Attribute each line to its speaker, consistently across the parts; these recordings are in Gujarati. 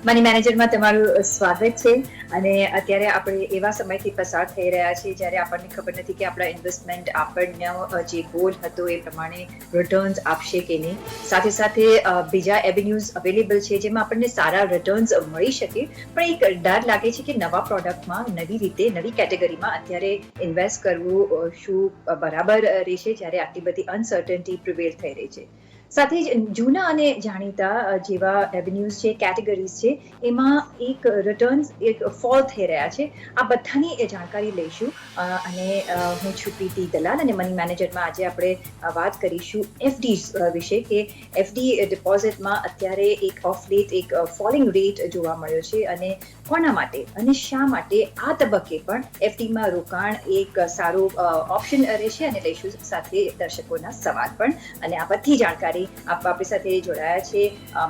Speaker 1: મની મેનેજરમાં તમારું સ્વાગત છે. અને અત્યારે આપણે એવા સમયથી પસાર થઈ રહ્યા છીએ જ્યારે આપણને ખબર નથી કે આપણા ઇન્વેસ્ટમેન્ટ આપણનો જે ગોલ હતો એ પ્રમાણે રિટર્ન્સ આપશે કે નહીં. સાથે સાથે બીજા એવેન્યુઝ અવેલેબલ છે જેમાં આપણને સારા રિટર્ન્સ મળી શકે, પણ એક ડર લાગે છે કે નવા પ્રોડક્ટમાં નવી રીતે નવી કેટેગરીમાં અત્યારે ઇન્વેસ્ટ કરવું શું બરાબર રહેશે જ્યારે આટલી બધી અનસર્ટનિટી પ્રિવેલ થઈ રહી છે. સાથે જ જૂના અને જાણીતા જેવા એવેન્યુઝ છે, કેટેગરીઝ છે, એમાં એક રિટર્ન્સ એક ફોલ થઈ રહ્યા છે. આ બધાની એ જાણકારી લઈશું. અને હું છું પ્રીતિ દલાલ અને મની મેનેજરમાં આજે આપણે વાત કરીશું એફડી વિશે, કે એફડી ડિપોઝિટમાં અત્યારે એક ઓફ લેટ એક ફોલિંગ રેટ જોવા મળ્યો છે અને કોના માટે અને શા માટે આ તબક્કે પણ એફડીમાં રોકાણ એક સારું ઓપ્શન રહેશે. અને લઈશું સાથે દર્શકોના સવાલ પણ. અને આ બધી જાણકારી આપણી સાથે જોડાયા છે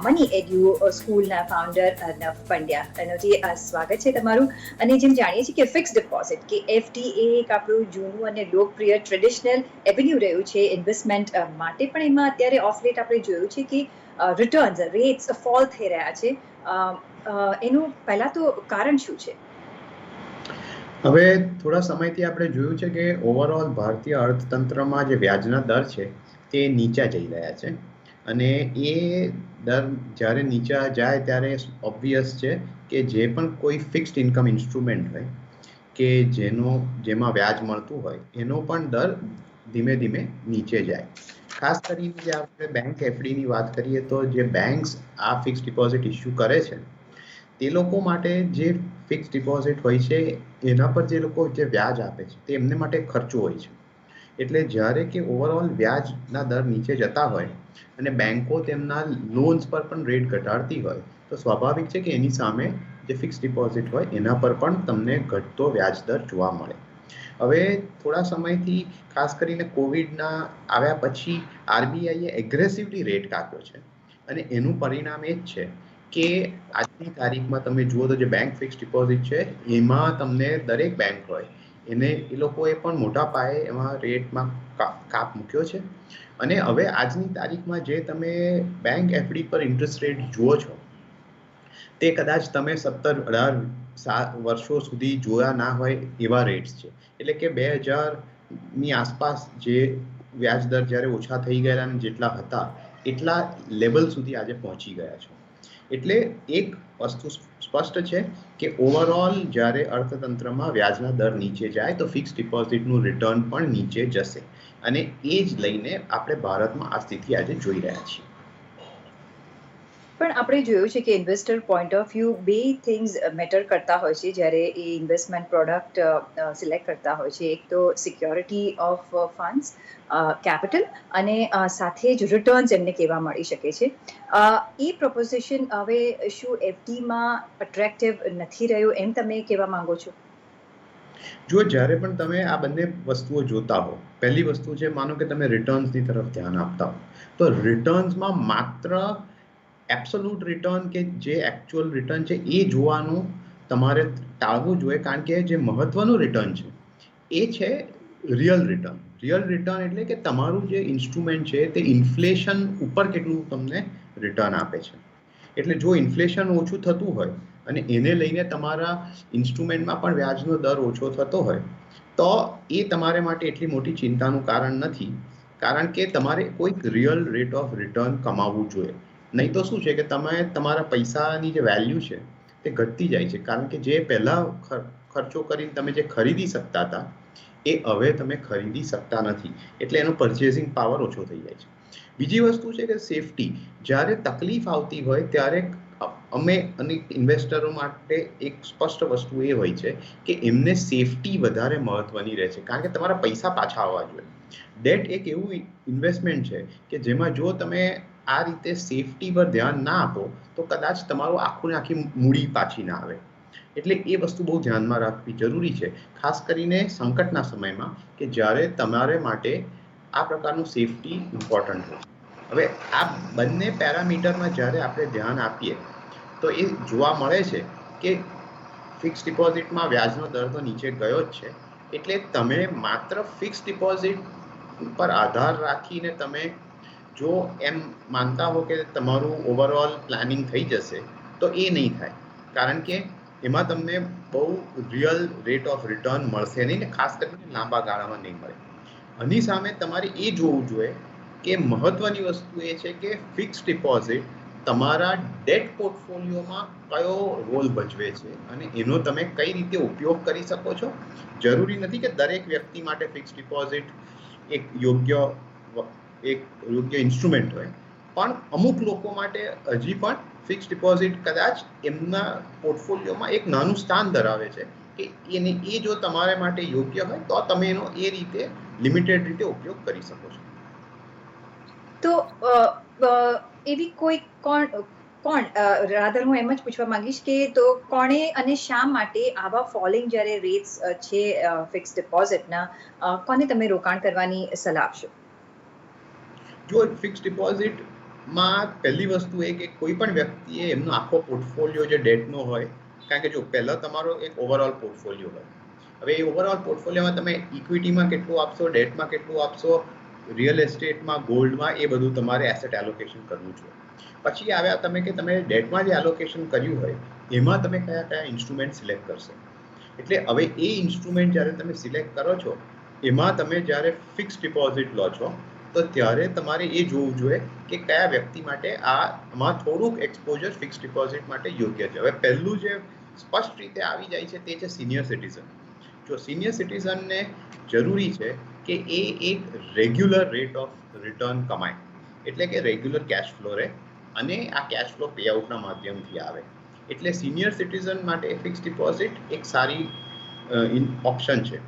Speaker 1: મની એડ્યુ સ્કૂલના ફાઉન્ડર અર્નવ પંડ્યા. અર્નવજી, સ્વાગત છે તમારું. અને જેમ જાણીએ છીએ કે ફિક્સ ડિપોઝિટ કે એફડી એ એક આપણું જૂનું અને લોકપ્રિય ટ્રેડિશનલ એવેન્યુ રહ્યું છે ઇન્વેસ્ટમેન્ટ માટે, પણ એમાં અત્યારે ઓફ લેટ આપણે જોયું છે કે રિટર્ન્સ રેટ્સ ફોલ થઈ રહ્યા છે. એનું પહેલા તો કારણ શું છે?
Speaker 2: હવે થોડા સમયથી આપણે જોયું છે કે ઓવરઓલ ભારતીય અર્થતંત્રમાં જે વ્યાજના દર છે તે નીચા જઈ રહ્યા છે. અને એ દર જ્યારે નીચા જાય ત્યારે ઓબ્વિયસ છે કે જે પણ કોઈ ફિક્સ્ડ ઇન્કમ ઇન્સ્ટ્રુમેન્ટ હોય કે જેમાં વ્યાજ મળતું હોય એનો પણ દર ધીમે ધીમે નીચે જાય. ખાસ કરીને જે આપણે બેંક એફડીની વાત કરીએ તો જે બેંક્સ આ ફિક્સ્ડ ડિપોઝિટ ઇસ્યુ કરે છે તે લોકો માટે જે ફિક્સ ડિપોઝિટ હોય છે એના પર જે લોકો જે વ્યાજ આપે છે તે એમને માટે ખર્ચો હોય છે. એટલે જ્યારે કે ઓવરઓલ વ્યાજના દર નીચે જતા હોય અને બેંકો તેમના લોન્સ પર પણ રેટ ઘટાડતી હોય તો સ્વાભાવિક છે કે એની સામે જે ફિક્સ ડિપોઝિટ હોય એના પર પણ તમને ઘટતો વ્યાજ દર જોવા મળે. હવે થોડા સમયથી ખાસ કરીને કોવિડના આવ્યા પછી આરબીઆઈએ એગ્રેસિવલી રેટ કાપ્યો છે અને એનું પરિણામ એ જ છે કે આજની તારીખમાં તમે જુઓ તો જે બેંક ફિક્સ ડિપોઝિટ છે એમાં તમને દરેક બેંક હોય એને એ લોકોએ પણ મોટા પાયે એમાં રેટમાં કાપ મૂક્યો છે. અને હવે આજની તારીખમાં જે તમે બેંક એફડી પર ઇન્ટરેસ્ટ રેટ જુઓ છો તે કદાચ તમે 17-18 વર્ષો સુધી જોયા ના હોય એવા રેટ્સ છે. એટલે કે 2000ની આસપાસ જે વ્યાજ દર જ્યારે ઓછા થઈ ગયા અને જેટલા હતા એટલા લેવલ સુધી આજે પહોંચી ગયા છે. એટલે એક વસ્તુ સ્પષ્ટ છે કે ઓવરઓલ જ્યારે અર્થતંત્રમાં વ્યાજના દર નીચે જાય તો ફિક્સ ડિપોઝિટનું રિટર્ન પણ નીચે જશે. અને એ જ લઈને આપણે ભારતમાં આ સ્થિતિ આજે જોઈ રહ્યા છીએ.
Speaker 1: પણ આપણે જોયું છે કે ઇન્વેસ્ટર પોઈન્ટ ઓફ વ્યૂ બે થિંગ્સ મેટર કરતા હોય છે જ્યારે એ ઇન્વેસ્ટમેન્ટ પ્રોડક્ટ સિલેક્ટ કરતા હોય છે. એક તો સિક્યોરિટી ઓફ ફંડ્સ, કેપિટલ, અને સાથે જ રિટર્ન્સ એમને કેવા મળી શકે છે. એ પ્રપોઝિશન હવે શું એફડીમાં અટ્રેક્ટિવ નથી રહ્યું એમ તમે કહેવા માંગો છો?
Speaker 2: જો જ્યારે પણ તમે આ બંને વસ્તુઓ જોતા હો, પહેલી વસ્તુ છે માનો કે તમે રિટર્ન્સની તરફ ધ્યાન આપતા હો તો રિટર્ન્સમાં માત્ર એબ્સોલ્યુટ રિટર્ન કે જે એકચ્યુઅલ રિટર્ન છે એ જોવાનું તમારે ટાળવું જોઈએ. કારણ કે જે મહત્વનું રિટર્ન છે એ છે રિયલ રિટર્ન. રિયલ રિટર્ન એટલે કે તમારું જે ઇન્સ્ટ્રુમેન્ટ છે તે ઇન્ફ્લેશન ઉપર કેટલું તમને રિટર્ન આપે છે. એટલે જો ઇન્ફ્લેશન ઓછું થતું હોય અને એને લઈને તમારા ઇન્સ્ટ્રુમેન્ટમાં પણ વ્યાજનો દર ઓછો થતો હોય તો એ તમારે માટે એટલી મોટી ચિંતાનું કારણ નથી. કારણ કે તમારે કોઈક રિયલ રેટ ઓફ રિટર્ન કમાવવું જોઈએ. નહીં તો શું છે કે તમે તમારા પૈસાની જે વેલ્યુ છે તે ઘટતી જાય છે. કારણ કે જે પહેલા ખર્ચો કરીને તમે જે ખરીદી શકતા હતા એ હવે તમે ખરીદી શકતા નથી. એટલે એનો પરચેસિંગ પાવર ઓછો થઈ જાય છે. બીજી વસ્તુ છે કે સેફટી. જ્યારે તકલીફ આવતી હોય ત્યારે અમે અને ઇન્વેસ્ટરો માટે એક સ્પષ્ટ વસ્તુ એ હોય છે કે એમને સેફટી વધારે મહત્વની રહે છે. કારણ કે તમારા પૈસા પાછા આવવા જોઈએ. ડેટ એક એવું ઇન્વેસ્ટમેન્ટ છે કે જેમાં જો તમે આ રીતે સેફટી પર ધ્યાન ના આપો તો કદાચ તમારું આખું ને આખી મૂડી પાછી ના આવે. એટલે એ વસ્તુ બહુ ધ્યાનમાં રાખવી જરૂરી છે, ખાસ કરીને સંકટના સમયમાં કે જ્યારે તમારે માટે આ પ્રકારનું સેફટી ઇમ્પોર્ટન્ટ હોય. હવે આ બંને પેરામીટરમાં જ્યારે આપણે ધ્યાન આપીએ તો એ જોવા મળે છે કે ફિક્સ ડિપોઝિટમાં વ્યાજનો દર તો નીચે ગયો જ છે. એટલે તમે માત્ર ફિક્સ ડિપોઝિટ પર આધાર રાખીને તમે જો એમ માનતા હો કે તમારું ઓવરઓલ પ્લાનિંગ થઈ જશે તો એ નહીં થાય, કારણ કે એમાં તમને બહુ રિયલ રેટ ઓફ રિટર્ન મળશે નહીં ને ખાસ કરીને લાંબા ગાળામાં નહીં મળે. આની સામે તમારે એ જોવું જોઈએ કે મહત્વની વસ્તુ એ છે કે ફિક્સ ડિપોઝિટ તમારા ડેટ પોર્ટફોલિયોમાં કયો રોલ ભજવે છે અને એનો તમે કઈ રીતે ઉપયોગ કરી શકો છો. જરૂરી નથી કે દરેક વ્યક્તિ માટે ફિક્સ ડિપોઝિટ એક યોગ્ય ઇન્સ્ટ્રુમેન્ટ હોય, પણ અમુક લોકો માટે હજી પણ ફિક્સ ડિપોઝિટ કદાચ એમના પોર્ટફોલિયોમાં એક નાનું સ્થાન ધરાવે છે કે એ જો તમારા માટે યોગ્ય હોય તો તમે એનો એ રીતે લિમિટેડ રીતે ઉપયોગ કરી શકો છો.
Speaker 1: તો એવી કોઈ કોણ રાધર હું એમ જ પૂછવા માંગીશ કે તો કોણે અને શા માટે આવા ફોલિંગ જ્યારે રેટ્સ છે ફિક્સ ડિપોઝિટના, કોને તમે રોકાણ કરવાની સલાહ આપશો?
Speaker 2: જો ફિક્સ ડિપોઝિટમાં પહેલી વસ્તુ એ કે કોઈ પણ વ્યક્તિએ એમનો આખો પોર્ટફોલિયો જે ડેટનો હોય, કારણ કે જો પહેલા તમારો એક ઓવરઓલ પોર્ટફોલિયો હોય, હવે એ ઓવરઓલ પોર્ટફોલિયોમાં તમે ઇક્વિટીમાં કેટલું આપશો, ડેટમાં કેટલું આપશો, રિયલ એસ્ટેટમાં, ગોલ્ડમાં, એ બધું તમારે એસેટ એલોકેશન કરવું જોઈએ. પછી આવ્યા તમે કે તમે ડેટમાં જે એલોકેશન કર્યું હોય એમાં તમે કયા કયા ઇન્સ્ટ્રુમેન્ટ સિલેક્ટ કરશો. એટલે હવે એ ઇન્સ્ટ્રુમેન્ટ જ્યારે તમે સિલેક્ટ કરો છો એમાં તમે જ્યારે ફિક્સ ડિપોઝિટ લો છો તો ત્યારે તમારે એ જોવું જોઈએ કે કયા વ્યક્તિ માટે આમાં થોડુંક એક્સપોઝર ફિક્સ ડિપોઝિટ માટે યોગ્ય છે. હવે પહેલું જે સ્પષ્ટ રીતે આવી જાય છે તે છે સિનિયર સિટીઝન. જો સિનિયર સિટીઝનને જરૂરી છે કે એ એક રેગ્યુલર રેટ ઓફ રિટર્ન કમાય, એટલે કે રેગ્યુલર કેશ ફ્લો રહે અને આ કેશ ફ્લો પેઆઉટના માધ્યમથી આવે. એટલે સિનિયર સિટીઝન માટે ફિક્સ ડિપોઝિટ એક સારી ઓપ્શન છે.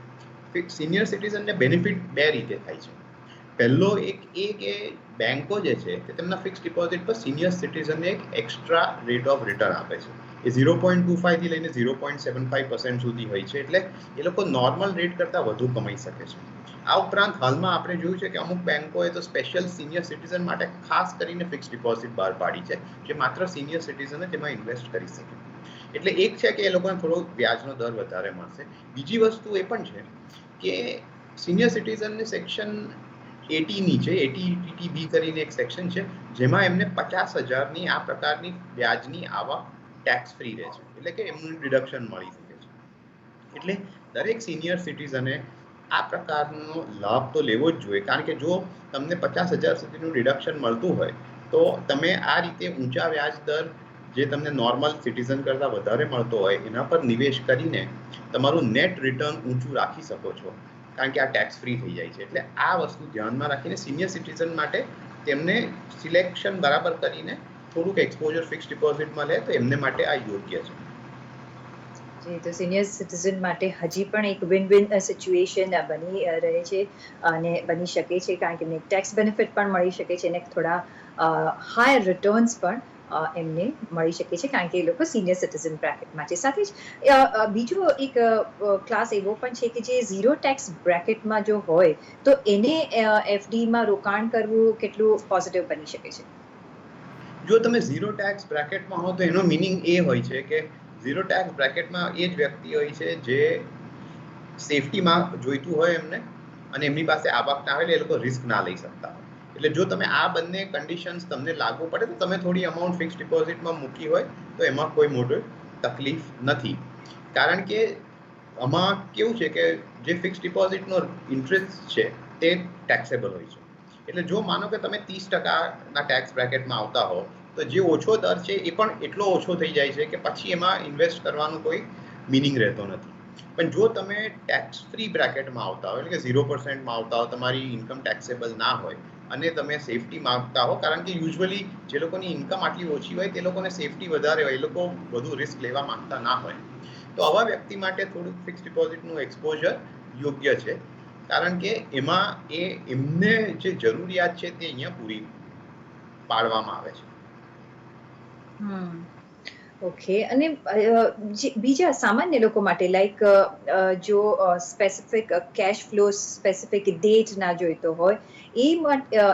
Speaker 2: સિનિયર સિટીઝનને બેનિફિટ બે રીતે થાય છે. પહેલો એક એ કે બેન્કો જે છે તે તેમના ફિક્સ ડિપોઝિટ પર સિનિયર સિટીઝનને એક એક્સ્ટ્રા રેટ ઓફ રિટર્ન આપે છે. એ 0.25 થી લઈને 0.75% સુધી હોય છે, એટલે એ લોકો નોર્મલ રેટ કરતાં વધુ કમાઈ શકે છે. આ ઉપરાંત હાલમાં આપણે જોયું છે કે અમુક બેન્કોએ તો સ્પેશિયલ સિનિયર સિટીઝન માટે ખાસ કરીને ફિક્સ ડિપોઝિટ બહાર પાડી છે જે માત્ર સિનિયર સિટીઝન જ એમાં ઇન્વેસ્ટ કરી શકે. એટલે એક છે કે એ લોકોને થોડો વ્યાજનો દર વધારે મળશે. બીજી વસ્તુ એ પણ છે કે સિનિયર સિટીઝનને સેક્શન 80 ની છે, 80 કરીને એક સેક્શન છે જેમાં એમને 50,000ની આ પ્રકારની વ્યાજની આવક ટેક્સ ફ્રી રહે છે, એટલે કે એમનું ડિડક્શન મળી શકે છે. એટલે દરેક સિનિયર સિટીઝને આ પ્રકારનો લાભ તો લેવો જ જોઈએ, કારણ કે જો તમને 50,000 સુધીનું ડિડક્શન મળતું હોય તો તમે આ રીતે ઊંચા વ્યાજ દર જે તમને નોર્મલ સિટીઝન કરતાં વધારે મળતો હોય એના પર નિવેશ કરીને તમારું નેટ રિટર્ન ઊંચું રાખી શકો છો, કારણ કે આ ટેક્સ ફ્રી થઈ જાય છે. એટલે આ વસ્તુ ધ્યાનમાં રાખીને સિનિયર સિટીઝન માટે તેમને સિલેક્શન બરાબર કરીને થોડુંક એક્સપોઝર ફિક્સ ડિપોઝિટમાં લે તો એમને માટે આ યોગ્ય છે.
Speaker 1: જી, તો સિનિયર સિટીઝન માટે હજી પણ એક વિન વિન સિચ્યુએશન બની રહે છે અને બની શકે છે, કારણ કે એમને ટેક્સ બેનિફિટ પણ મળી શકે છે અને થોડા હાયર રિટર્ન્સ પણ એમને મળી શકે છે, કારણ કે એ લોકો સિનિયર સિટીઝન બ્રેકેટમાં છે. સાથે જ બીજો એક ક્લાસ એવો પણ છે કે જે ઝીરો ટેક્સ બ્રેકેટમાં જો હોય તો એને એફડીમાં રોકાણ કરવું કેટલું પોઝિટિવ બની શકે છે?
Speaker 2: જો તમે ઝીરો ટેક્સ બ્રેકેટમાં હો તો એનો મિનિંગ એ હોય છે કે ઝીરો ટેક્સ બ્રેકેટમાં એ જ વ્યક્તિ હોય છે જે સેફટીમાં જોઈતું હોય એમને અને એમની પાસે આવક ના હોય એટલે એ લોકો રિસ્ક ના લઈ શકતા હોય. એટલે જો તમે આ બંને કન્ડિશન્સ તમને લાગુ પડે તો તમે થોડી અમાઉન્ટ ફિક્સ ડિપોઝિટમાં મૂકી હોય તો એમાં કોઈ મોટી તકલીફ નથી, કારણ કે આમાં કેવું છે કે જે ફિક્સ ડિપોઝિટનો ઇન્ટરેસ્ટ છે તે ટેક્સેબલ હોય છે. એટલે જો માનો કે તમે 30%ના ટેક્સ બ્રેકેટમાં આવતા હો તો જે ઓછો દર છે એ પણ એટલો ઓછો થઈ જાય છે કે પછી એમાં ઇન્વેસ્ટ કરવાનું કોઈ મિનિંગ રહેતો નથી. પણ જો તમે ટેક્સ ફ્રી બ્રેકેટમાં આવતા હો, એટલે કે 0%માં આવતા હો, તમારી ઇન્કમ ટેક્સેબલ ના હોય અને તમે સેફટી માંગતા હો, કારણ કે યુઝ્યુઅલી જે લોકોની ઇન્કમ આટલી ઓછી હોય તે લોકોને સેફટી વધારે હોય, એ લોકો વધુ રિસ્ક લેવા માંગતા ના હોય, તો આવા વ્યક્તિ માટે થોડુંક ફિક્સ ડિપોઝિટનું એક્સપોઝર યોગ્ય છે, કારણ કે એમાં એમને જે જરૂરિયાત છે તે અહીંયા પૂરી પાડવામાં આવે છે.
Speaker 1: ઓકે. અને બીજા સામાન્ય લોકો માટે લાઈક જો specific cash flow specific date ના જોઈતો હોય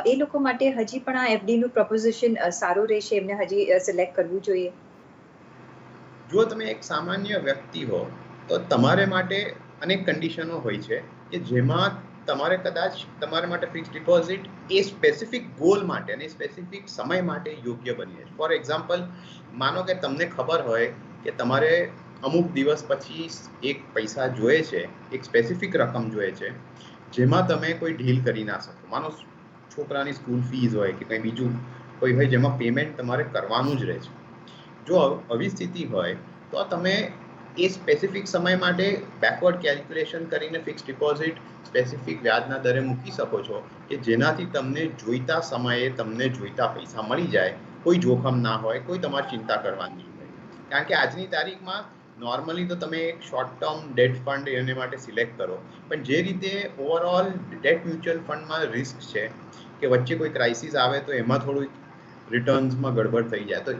Speaker 1: એ લોકો માટે હજી પણ આ એફડીનું પ્રપોઝિશન સારું રહેશે, એમને હજી સિલેક્ટ કરવું જોઈએ?
Speaker 2: જો તમે એક સામાન્ય વ્યક્તિ હો તો તમારે માટે અનેક કન્ડિશનો હોય છે કે જેમાં તમારે કદાચ તમારા માટે ફિક્સ ડિપોઝિટ એ સ્પેસિફિક ગોલ માટે અને સ્પેસિફિક સમય માટે યોગ્ય બની જાય. ફોર એક્ઝામ્પલ, માનો કે તમને ખબર હોય કે તમારે અમુક દિવસ પછી એક પૈસા જોઈએ છે, એક સ્પેસિફિક રકમ જોઈએ છે, જેમાં તમે કોઈ ડીલ કરી ના શકો. માનો છોકરાની સ્કૂલ ફીસ હોય કે કંઈ બીજું કોઈ હોય જેમાં પેમેન્ટ તમારે કરવાનું જ રહે છે. જો આવી સ્થિતિ હોય તો તમે એ સ્પેસિફિક સમય માટે બેકવર્ડ કેલ્ક્યુલેશન કરીને ફિક્સ ડિપોઝિટ સ્પેસિફિક વ્યાજના દરે મૂકી શકો છો કે જેનાથી તમને જોઈતા સમયે તમને જોઈતા પૈસા મળી જાય, કોઈ જોખમ ના હોય, કોઈ તમારે ચિંતા કરવાની નહીં હોય. કારણ કે આજની તારીખમાં નોર્મલી તો તમે એક શોર્ટ ટર્મ ડેટ ફંડ એને માટે સિલેક્ટ કરો, પણ જે રીતે ઓવરઓલ ડેટ મ્યુચ્યુઅલ ફંડમાં રિસ્ક છે કે વચ્ચે કોઈ ક્રાઇસિસ આવે તો એમાં થોડું રિટર્ન્સમાં ગડબડ થઈ જાય, તો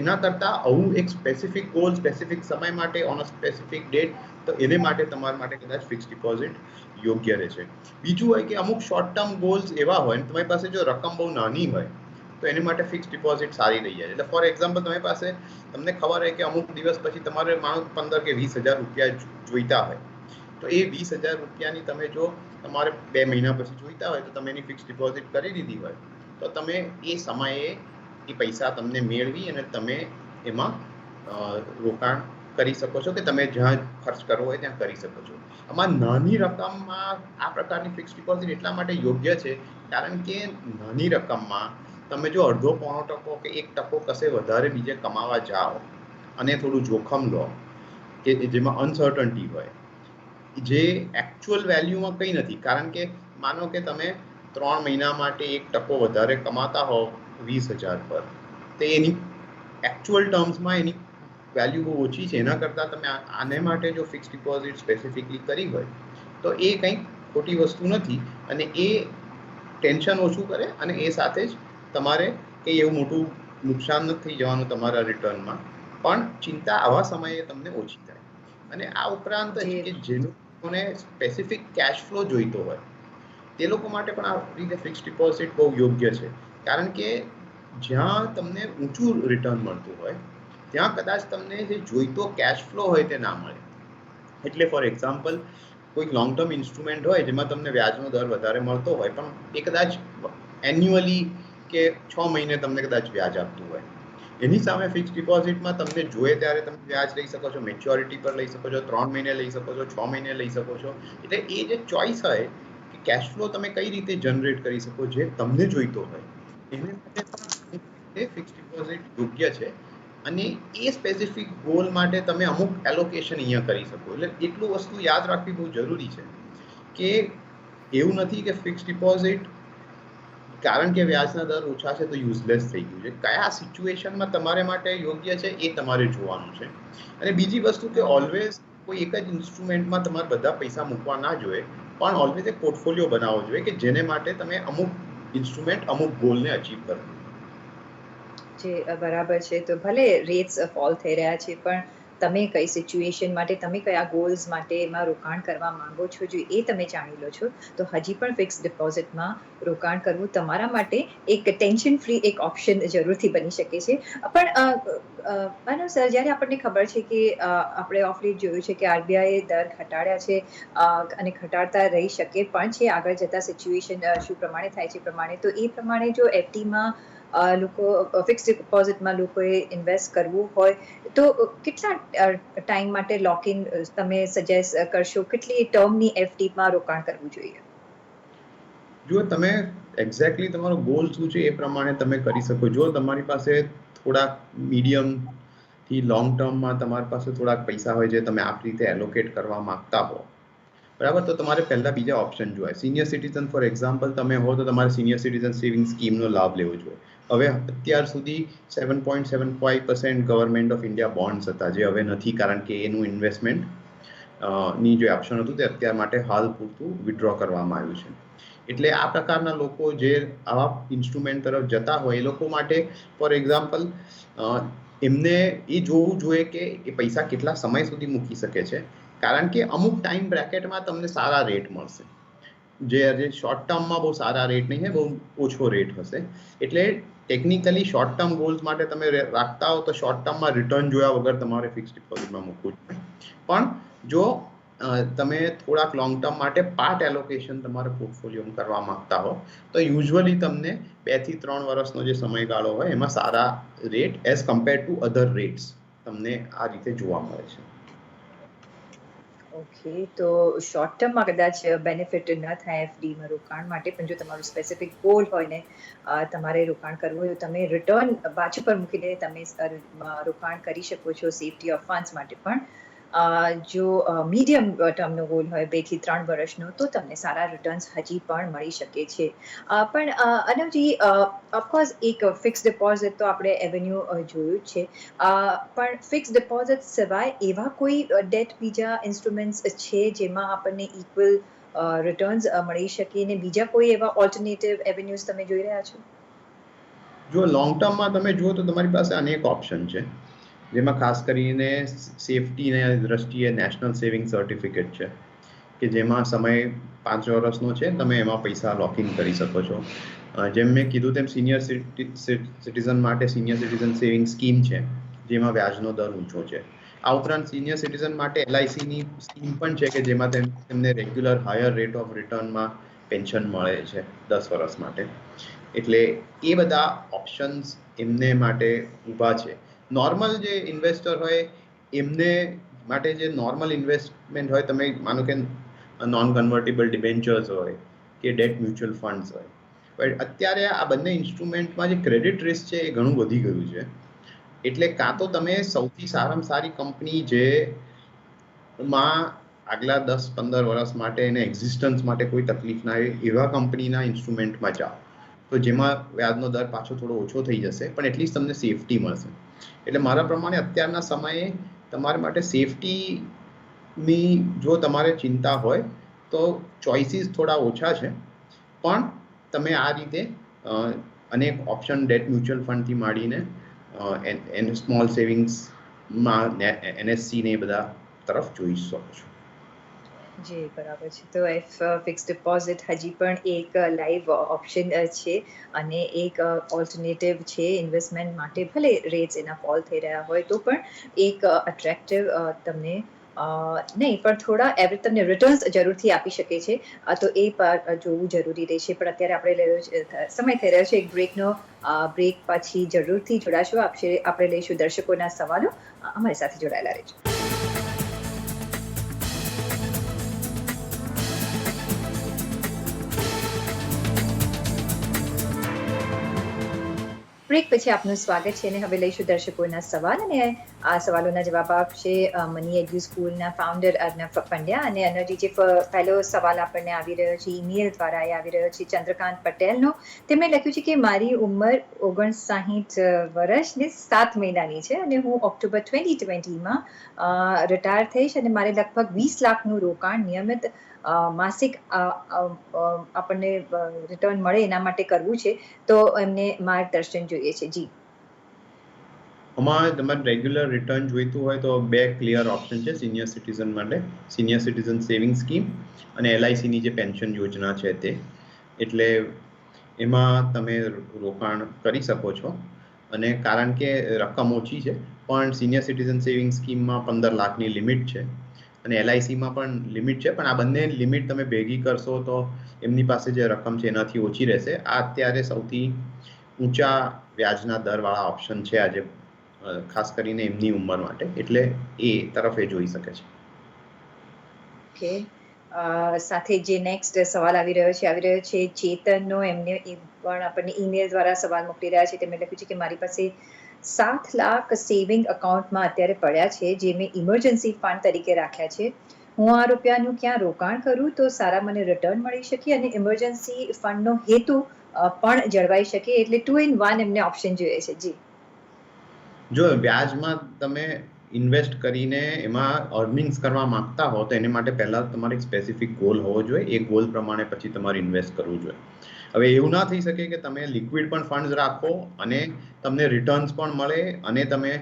Speaker 2: એના કરતાં આવું એક સ્પેસિફિક ગોલ સ્પેસિફિક સમય માટે ઓન અ સ્પેસિફિક ડેટ, તો એને માટે તમારા માટે કદાચ ફિક્સ ડિપોઝિટ યોગ્ય રહેશે. બીજું હોય કે અમુક શોર્ટ ટર્મ ગોલ્સ એવા હોય ને તમારી પાસે જો રકમ બહુ નાની હોય તો એની માટે ફિક્સ ડિપોઝિટ સારી રહી જાય. એટલે ફોર એક્ઝામ્પલ, તમારી પાસે તમને ખબર હોય કે અમુક દિવસ પછી તમારે માનો 15 કે 20,000 રૂપિયા જોઈતા હોય, તો એ 20,000 રૂપિયાની તમે જો તમારે 2 મહિના પછી જોઈતા હોય તો તમે એની ફિક્સ ડિપોઝિટ કરી દીધી હોય તો તમે એ સમયે એ પૈસા તમને મેળવી અને તમે એમાં રોકાણ કરી શકો છો કે તમે જ્યાં ખર્ચ કરવો હોય ત્યાં કરી શકો છો. આમાં નાની રકમમાં આ પ્રકારની ફિક્સ ડિપોઝિટ એટલા માટે યોગ્ય છે કારણ કે નાની રકમમાં તમે જો 0.5% કે 1% કશે વધારે બીજે કમાવા જાઓ અને થોડું જોખમ લો કે જેમાં અનસર્ટનિટી હોય, જે એકચ્યુઅલ વેલ્યુમાં કંઈ નથી. કારણ કે માનો કે તમે 3 મહિના માટે 1% વધારે કમાતા હો 20,000 પર, તો એની એકચ્યુઅલ ટર્મ્સમાં એની વેલ્યુ બહુ ઓછી છે. એના કરતાં તમે આને માટે જો ફિક્સ ડિપોઝિટ સ્પેસિફિકલી કરી હોય તો એ કંઈ ખોટી વસ્તુ નથી અને એ ટેન્શન ઓછું કરે અને એ સાથે જ તમારે કંઈ એવું મોટું નુકસાન નથી થઈ જવાનું તમારા રિટર્નમાં, પણ ચિંતા આવા સમયે તમને ઓછી થાય. અને આ ઉપરાંત કે જે લોકોને સ્પેસિફિક કેશ ફ્લો જોઈતો હોય તે લોકો માટે પણ આ રીતે ફિક્સ ડિપોઝિટ બહુ યોગ્ય છે. કારણ કે જ્યાં તમને ઊંચું રિટર્ન મળતું હોય ત્યાં કદાચ તમને જે જોઈતો કેશ ફ્લો હોય તે ના મળે. એટલે ફોર એક્ઝામ્પલ, કોઈક લોંગ ટર્મ ઇન્સ્ટ્રુમેન્ટ હોય જેમાં તમને વ્યાજનો દર વધારે મળતો હોય પણ એ કદાચ એન્યુઅલી કે 6 મહિને તમને કદાચ વ્યાજ આપતું હોય, એની સામે ફિક્સ ડિપોઝિટમાં તમને જોઈએ ત્યારે તમે વ્યાજ લઈ શકો છો, મેચ્યોરિટી પર લઈ શકો છો, 3 મહિને લઈ શકો છો, 6 મહિને લઈ શકો છો. એટલે એ જે ચોઇસ હોય કે કેશ ફ્લો તમે કઈ રીતે જનરેટ કરી શકો જે તમને જોઈતો હોય એને માટે પણ ફિક્સ ડિપોઝિટ યોગ્ય છે. અને એ સ્પેસિફિક ગોલ માટે તમે અમુક એલોકેશન અહીંયા કરી શકો. એટલે એટલું વસ્તુ યાદ રાખવી બહુ જરૂરી છે કે એવું નથી કે ફિક્સ ડિપોઝિટ કારણ કે વ્યાજના દર ઓછા છે તો યુઝલેસ થઈ ગયું છે. કયા સિચ્યુએશનમાં તમારે માટે યોગ્ય છે એ તમારે જોવાનું છે. અને બીજી વસ્તુ કે ઓલવેઝ કોઈ એક જ ઇન્સ્ટ્રુમેન્ટમાં તમારે બધા પૈસા મૂકવા ના જોઈએ, પણ ઓલવેઝ એક પોર્ટફોલિયો બનાવવો જોઈએ કે જેને માટે તમે અમુક ઇન્સ્ટ્રુમેન્ટ અમુક ગોલને અચીવ કરો.
Speaker 1: જે બરાબર છે. તો ભલે રેટ્સ ફોલ થઈ રહ્યા છે પણ તમે કઈ સિચ્યુએશન માટે, તમે કયા ગોલ્સ માટે એમાં રોકાણ કરવા માંગો છો, જો એ તમે જાણી લો છો તો હજી પણ ફિક્સ ડિપોઝિટમાં રોકાણ કરવું તમારા માટે એક ટેન્શન ફ્રી એક ઓપ્શન જરૂરથી બની શકે છે. પણ માનો સર, જ્યારે આપણને ખબર છે કે આપણે ઓફ લેટ જોયું છે કે આરબીઆઈએ દર ઘટાડ્યા છે અને ઘટાડતા રહી શકે પણ છે આગળ જતા સિચ્યુએશન શું પ્રમાણે થાય છે પ્રમાણે, તો એ પ્રમાણે જો એફડીમાં લોકો ફિક્સ ડિપોઝિટમાં લોકોએ ઇન્વેસ્ટ કરવું હોય તો કેટલા ટાઈમ માટે લોક ઇન તમે સજેસ્ટ કરશો? કેટલી ટર્મની એફડીમાં રોકાણ કરવું જોઈએ?
Speaker 2: જો તમે એક્ઝેક્ટલી તમારો ગોલ શું છે એ પ્રમાણે તમે કરી શકો. જો તમારી પાસે થોડાક મીડિયમથી લોંગ ટર્મમાં તમારી પાસે થોડાક પૈસા હોય જે તમે આ રીતે એલોકેટ કરવા માંગતા હો, બરાબર, તો તમારે પહેલા બીજા ઓપ્શન જોઈએ. સિનિયર સિટીઝન ફોર એક્ઝામ્પલ તમે હો તો તમારે સિનિયર સિટીઝન સેવિંગ સ્કીમનો લાભ લેવો જોઈએ. હવે અત્યાર સુધી 7.75% ગવર્મેન્ટ ઓફ ઇન્ડિયા બોન્ડ્સ હતા જે હવે નથી કારણ કે એનું ઇન્વેસ્ટમેન્ટ ની જે ઓપ્શન હતું તે અત્યાર માટે હાલ પૂરતું વિડ્રો કરવામાં આવ્યું છે. એટલે આ પ્રકારના લોકો જે આવા ઇન્સ્ટ્રુમેન્ટ તરફ જતા હોય એ લોકો માટે ફોર એક્ઝામ્પલ એમને એ જોવું જોઈએ કે એ પૈસા કેટલા સમય સુધી મૂકી શકે છે. કારણ કે અમુક ટાઈમ બ્રેકેટમાં તમને સારા રેટ મળશે, જે શોર્ટ ટર્મમાં બહુ સારા રેટ નહીં, બહુ ઓછો રેટ હશે. એટલે ટેકનિકલી શોર્ટ ટર્મ ગોલ્સ માટે તમે રાખતા હો તો શોર્ટ ટર્મમાં રિટર્ન જોયા વગર તમારે ફિક્સ ડિપોઝિટમાં મૂકવું જોઈએ. પણ જો તમે થોડાક લોંગ ટર્મ માટે પાર્ટ એલોકેશન તમારા પોર્ટફોલિયોમાં કરવા માંગતા હો તો યુઝ્યુઅલી તમને 2 થી 3 વર્ષનો જે સમયગાળો હોય એમાં સારા rate as compare to other rates તમને આ રીતે જોવા મળે છે.
Speaker 1: ઓકે, તો શોર્ટ ટર્મમાં કદાચ બેનિફિટ ન થાય એફડીમાં રોકાણ માટે, પણ જો તમારું સ્પેસિફિક ગોલ હોય ને તમારે રોકાણ કરવું હોય તો તમે રિટર્ન બાજુ પર મૂકીને તમે રોકાણ કરી શકો છો સેફટી ઓફ ફંડ્સ માટે. પણ જો મીડિયમ ટર્મનો ગોલ હોય 2 થી 3 વર્ષનો, તો તમને સારા રિટર્ન્સ હજી પણ મળી શકે છે. પણ અનવજી, ઓફકોર્સ એક ફિક્સ ડિપોઝિટ તો આપણે એવન્યુ જોયું જ છે, પણ ફિક્સ ડિપોઝિટ સિવાય એવા કોઈ ડેટ બીજા ઇન્સ્ટ્રુમેન્ટ્સ છે જેમાં આપણને ઇક્વલ રિટર્ન્સ મળી શકે, અને બીજા કોઈ એવા ઓલ્ટરનેટિવ એવન્યુઝ તમે જોઈ રહ્યા છો?
Speaker 2: જો લોંગ ટર્મમાં તમે જુઓ તો તમારી પાસે અનેક ઓપ્શન છે, જેમાં ખાસ કરીને સેફટીની દ્રષ્ટિએ નેશનલ સેવિંગ સર્ટિફિકેટ છે કે જેમાં સમય 5 વર્ષનો છે, તમે એમાં પૈસા લોકિંગ કરી શકો છો. જેમ મેં કીધું તેમ સિનિયર સિટીઝન માટે સિનિયર સિટીઝન સેવિંગ સ્કીમ છે જેમાં વ્યાજનો દર ઊંચો છે. આ ઉપરાંત સિનિયર સિટીઝન માટે એલઆઈસીની સ્કીમ પણ છે કે જેમાં તેમને રેગ્યુલર હાયર રેટ ઓફ રિટર્નમાં પેન્શન મળે છે 10 વર્ષ માટે. એટલે એ બધા ઓપ્શન્સ એમને માટે ઊભા છે. નોર્મલ જે ઇન્વેસ્ટર હોય એમને માટે જે નોર્મલ ઇન્વેસ્ટમેન્ટ હોય, તમે માનો કે નોન કન્વર્ટેબલ ડિબેન્ચર્સ હોય કે ડેટ મ્યુચ્યુઅલ ફંડ્સ હોય, બટ અત્યારે આ બંને ઇન્સ્ટ્રુમેન્ટમાં જે ક્રેડિટ રિસ્ક છે એ ઘણું વધી ગયું છે. એટલે કાં તો તમે સૌથી સારામાં સારી કંપની જેમાં આગલા 10-15 વર્ષ માટે એને એક્ઝિસ્ટન્સ માટે કોઈ તકલીફ ના આવે એવા કંપનીના ઇન્સ્ટ્રુમેન્ટમાં જાઓ, તો જેમાં વ્યાજનો દર પાછો થોડો ઓછો થઈ જશે પણ એટલીસ્ટ તમને સેફટી મળશે. એટલે મારા પ્રમાણે અત્યારના સમયે તમારા માટે સેફટીની જો તમારે ચિંતા હોય તો ચોઇસીસ થોડા ઓછા છે, પણ તમે આ રીતે અનેક ઓપ્શન ડેટ મ્યુચ્યુઅલ ફંડથી માંડીને સ્મોલ સેવિંગ્સમાં એનએસસી ને બધા તરફ જોઈ શકો છો.
Speaker 1: જી, બરાબર છે. તો ફિક્સ ડિપોઝિટ હજી પણ એક લાઈવ ઓપ્શન છે અને એક ઓલ્ટરનેટિવ છે ઇન્વેસ્ટમેન્ટ માટે. ભલે રેટ્સ એના ફોલ થઈ રહ્યા હોય તો પણ એક અટ્રેક્ટિવ તમને નહીં પણ થોડા એવરેજ તમને રિટર્ન્સ જરૂરથી આપી શકે છે. તો એ જોવું જરૂરી રહેશે. પણ અત્યારે આપણે સમય થઈ રહ્યો છે એક બ્રેકનો. બ્રેક પછી જરૂરથી જોડાશો. આપણે લઈશું દર્શકોના સવાલો. અમારી સાથે જોડાયેલા રહેજો. બ્રેક પછી આપનું સ્વાગત છે અને હવે લઈશું દર્શકોના સવાલ, અને આ સવાલોના જવાબ આપશે મની એડ્યુ સ્કૂલના ફાઉન્ડર અર્નવ પંડ્યા. અને એનર્જી જે પહેલો સવાલ આપણને આવી રહ્યો છે ઈમેલ દ્વારા, એ આવી રહ્યો છે ચંદ્રકાંત પટેલનો. તેમણે લખ્યું છે કે મારી ઉંમર 59 વર્ષ ને 7 મહિનાની છે અને હું ઓક્ટોબર 2020માં રિટાયર થઈશ અને મારે લગભગ 20 લાખનું રોકાણ નિયમિત માસિક આપણને રિટર્ન મળે એના માટે કરવું છે, તો એમને માર્ગદર્શન જોઈએ છે. જી,
Speaker 2: આમાં તમારે રેગ્યુલર રિટર્ન જોઈતું હોય તો 2 ક્લિયર ઓપ્શન છે સિનિયર સિટીઝન માટે: સિનિયર સિટીઝન સેવિંગ સ્કીમ અને એલઆઈસીની જે પેન્શન યોજના છે તે. એટલે એમાં તમે રોકાણ કરી શકો છો, અને કારણ કે રકમ ઓછી છે પણ સિનિયર સિટીઝન સેવિંગ સ્કીમમાં 15 લાખની લિમિટ છે અને એલઆઈસીમાં પણ લિમિટ છે, પણ આ બંને લિમિટ તમે ભેગી કરશો તો એમની પાસે જે રકમ છે એનાથી ઓછી રહેશે. આ અત્યારે સૌથી ઊંચા વ્યાજના દરવાળા ઓપ્શન છે આજે, ખાસ કરીને એમની ઉંમર માટે. એટલે એ તરફ એ જોઈ શકે છે.
Speaker 1: ઓકે, સાથે જે નેક્સ્ટ સવાલ આવી રહ્યો છે ચેતનનો. એમને પણ આપણને ઈમેલ દ્વારા સવાલ મોકલી રહ્યા છે. તેમણે લખ્યું છે કે મારી પાસે 7 લાખ સેવિંગ એકાઉન્ટમાં અત્યારે પડ્યા છે, જે મેં ઇમરજન્સી ફંડ તરીકે રાખ્યા છે. હું આ રૂપિયાનું ક્યાં રોકાણ કરું તો સારા મને રિટર્ન મળી શકે અને ઇમરજન્સી ફંડનો હેતુ પણ જળવાઈ શકે? એટલે 2 in 1 એમને ઓપ્શન જોઈએ છે. જી,
Speaker 2: જો વ્યાજમાં તમે ઇન્વેસ્ટ કરીને એમાં અર્નિંગ્સ કરવા માંગતા હો તો એને માટે પહેલા તમારે એક સ્પેસિફિક ગોલ હોવો જોઈએ. એ ગોલ પ્રમાણે પછી તમારે ઇન્વેસ્ટ કરવું જોઈએ. હવે એવું ના થઈ શકે કે તમે લિક્વિડ પણ ફંડ્સ રાખો અને તમને રિટર્ન્સ પણ મળે અને તમે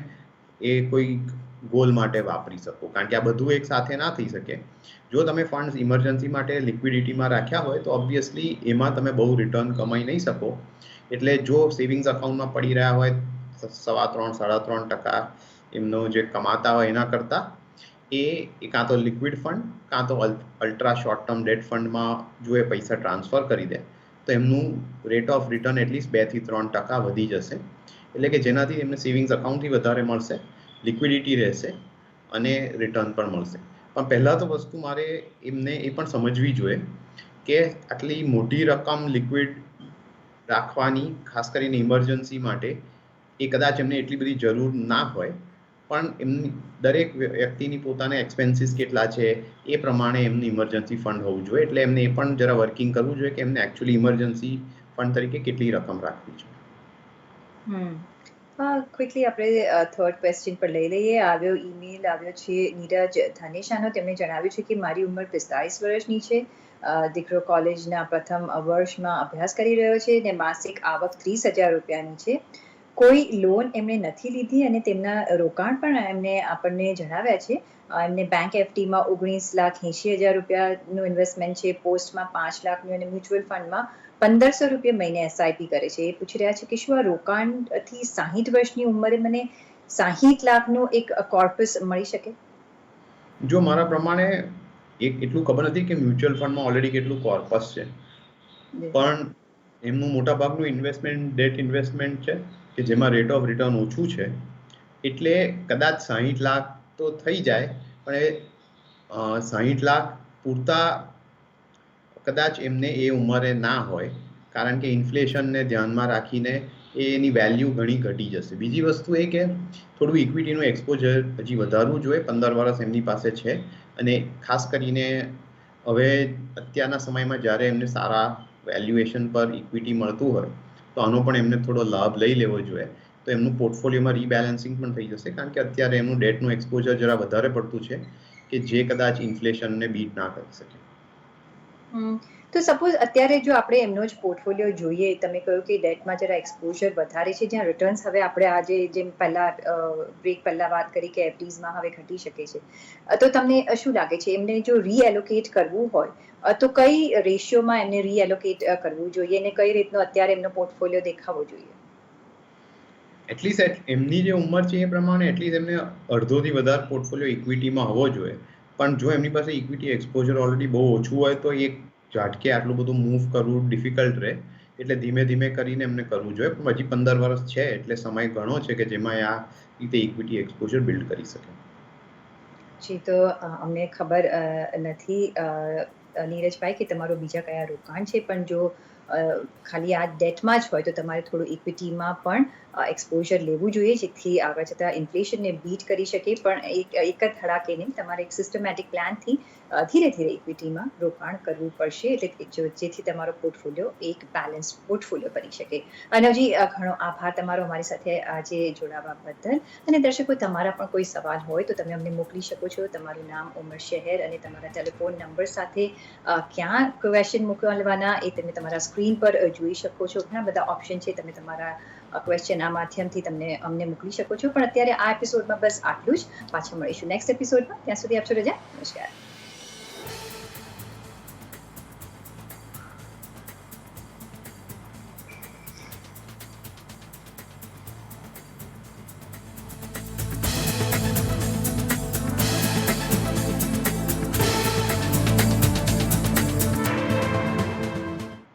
Speaker 2: એ કોઈ ગોલ માટે વાપરી શકો, કારણ કે આ બધું એક સાથે ના થઈ શકે. જો તમે ફંડ્સ ઇમરજન્સી માટે લિક્વિડિટીમાં રાખ્યા હોય તો ઓબ્વિયસલી એમાં તમે બહુ રિટર્ન કમાઈ નહીં શકો. એટલે જો સેવિંગ્સ અકાઉન્ટમાં પડી રહ્યા હોય 3.5-3.5% એમનો જે કમાતા હોય એના કરતાં એ કાં તો લિક્વિડ ફંડ કાં તો અલ્ટ્રા શોર્ટ ટર્મ ડેટ ફંડમાં જો એ પૈસા ટ્રાન્સફર કરી દે તો એમનું રેટ ઓફ રિટર્ન એટલીસ્ટ 2 થી 3% વધી જશે. એટલે કે જેનાથી એમને સેવિંગ્સ અકાઉન્ટથી વધારે મળશે, લિક્વિડિટી રહેશે અને રિટર્ન પણ મળશે. પણ પહેલાં તો વસ્તુ મારે એમને એ પણ સમજવી જોઈએ કે આટલી મોટી રકમ લિક્વિડ રાખવાની, ખાસ કરીને ઇમરજન્સી માટે, એ કદાચ એમને એટલી બધી જરૂર ના હોય, પણ એમની દરેક વ્યક્તિની પોતાના એક્સપેન્સીસ કેટલા છે એ પ્રમાણે એમનું ઇમરજન્સી ફંડ હોવું જોઈએ. એટલે એમને એ પણ જરા વર્કિંગ કરવું જોઈએ કે એમને એકચ્યુઅલી ઇમરજન્સી ફંડ તરીકે કેટલી રકમ રાખવી જોઈએ.
Speaker 1: ક્વિકલી આપણે થર્ડ ક્વેશ્ચન પર લઈ લઈએ. ઈમેલ આવ્યો છે નીરજ ધનેશાનો. તેમણે જણાવ્યું છે કે મારી ઉંમર 45 વર્ષની છે, દીકરો કોલેજના પ્રથમ વર્ષમાં અભ્યાસ કરી રહ્યો છે અને માસિક આવક 30,000 રૂપિયાની છે. કોઈ લોન એમણે નથી લીધી અને તેમના રોકાણ પણ એમને આપણને જણાવ્યા છે. એમને બેંક એફડીમાં 19,80,000 રૂપિયાનું ઇન્વેસ્ટમેન્ટ છે, પોસ્ટમાં 5 લાખનું અને મ્યુચ્યુઅલ ફંડમાં 1,500 રૂપિયા મહિને એસઆઈપી કરે છે. એ પૂછી રહ્યા છે કે શું આ રોકાણથી 60 વર્ષની ઉંમરે મને 60 લાખનું એક કોર્પસ મળી શકે?
Speaker 2: જો મારા પ્રમાણે એટલું ખબર નથી કે મ્યુચ્યુઅલ ફંડમાં ઓલરેડી કેટલું કોર્પસ છે, પણ એમનું મોટાભાગનું ઇન્વેસ્ટમેન્ટ ડેટ ઇન્વેસ્ટમેન્ટ છે કે જેમાં રેટ ઓફ રિટર્ન ઓછું છે. એટલે કદાચ 60 લાખ તો થઈ જાય, પણ એ 60 લાખ પૂરતા કદાચ એમને એ ઉંમરે ના હોય, કારણ કે ઇન્ફ્લેશનને ધ્યાનમાં રાખીને એની વેલ્યુ ઘણી ઘટી જશે. બીજી વસ્તુ એ કે થોડું ઇક્વિટીનું એક્સપોઝર હજી વધારવું જોઈએ. 15 વર્ષ એમની પાસે છે અને ખાસ કરીને હવે અત્યારના સમયમાં જ્યારે એમને સારા વેલ્યુએશન પર ઇક્વિટી મળતું હોય તો આનો પણ એમને થોડો લાભ લઈ લેવો જોઈએ. તો એમનું પોર્ટફોલિયોમાં રીબેલેન્સિંગ પણ થઈ જશે, કારણ કે અત્યારે એમનું ડેટનું એક્સપોઝર જરા વધારે પડતું છે કે જે કદાચ ઇન્ફ્લેશનને બીટ ના કરી શકે.
Speaker 1: તો સપોઝ અત્યારે જો આપણે એમનો જ પોર્ટફોલિયો જોઈએ, તમે કહ્યું કે ડેટમાં જરા એક્સપોઝર વધારે છે, જ્યાં રિટર્ન્સ હવે આપણે આજે જેમ બ્રેક પહેલા વાત કરી કે એફડીઝમાં હવે ઘટી શકે છે, તો તમને શું લાગે છે એમને જો રીએલોકેટ કરવું હોય તો કઈ રેશિયોમાં એમને રીએલોકેટ કરવું જોઈએ અને કઈ રીતનો અત્યારે એમનો પોર્ટફોલિયો દેખાવો જોઈએ?
Speaker 2: એટલીસ્ટ એમની જે ઉંમર છે એ પ્રમાણે એટલીસ્ટ એમને અડધોથી વધારે પોર્ટફોલિયો ઇક્વિટીમાં હોવો જોઈએ. પણ જો એમની પાસે ઇક્વિટી એક્સપોઝર ઓલરેડી બહુ ઓછું હોય તો એક ઝાટકે આટલું બધું મૂવ કરવું ડિફિકલ્ટ રહે. એટલે ધીમે ધીમે કરીને એમને કરવું જોઈએ. પણ હજી 15 વર્ષ છે એટલે સમય ઘણો છે કે જેમાં આ રીતે ઇક્વિટી એક્સપોઝર બિલ્ડ કરી શકે.
Speaker 1: જી, તો અમને ખબર નથી નીરજભાઈ કે તમારું બીજા કયા રોકાણ છે, પણ જો ખાલી આ ડેટમાં જ હોય તો તમારે થોડું ઇક્વિટીમાં પણ એક્સપોઝર લેવું જોઈએ, જેથી આગળ જતાં ઇન્ફ્લેશનને બીટ કરી શકે. પણ એક જ ધડાકે નહીં, તમારે એક સિસ્ટમેટિક પ્લાનથી ધીરે ધીરે ઇક્વિટીમાં રોકાણ કરવું પડશે, એટલે જેથી તમારો પોર્ટફોલિયો એક બેલેન્સ પોર્ટફોલિયો બની શકે. અને હજી ઘણો આભાર તમારો અમારી સાથે આજે જોડાવા બદલ. અને દર્શકો, તમારા પણ કોઈ સવાલ હોય તો તમે અમને મોકલી શકો છો. તમારું નામ, ઉંમર, શહેર અને તમારા ટેલિફોન નંબર સાથે ક્યાં ક્વેશ્ચન મોકલવાના એ તમે તમારા સ્ક્રીન પર જોઈ શકો છો. ઘણા બધા ઓપ્શન છે, તમે તમારા ક્વેશ્ચન આ માધ્યમથી અમને મોકલી શકો છો. પણ અત્યારે આ એપિસોડમાં બસ આટલું જ. પાછા મળીશું નેક્સ્ટ એપિસોડમાં. ત્યાં સુધી આપશો રજા. નમસ્કાર.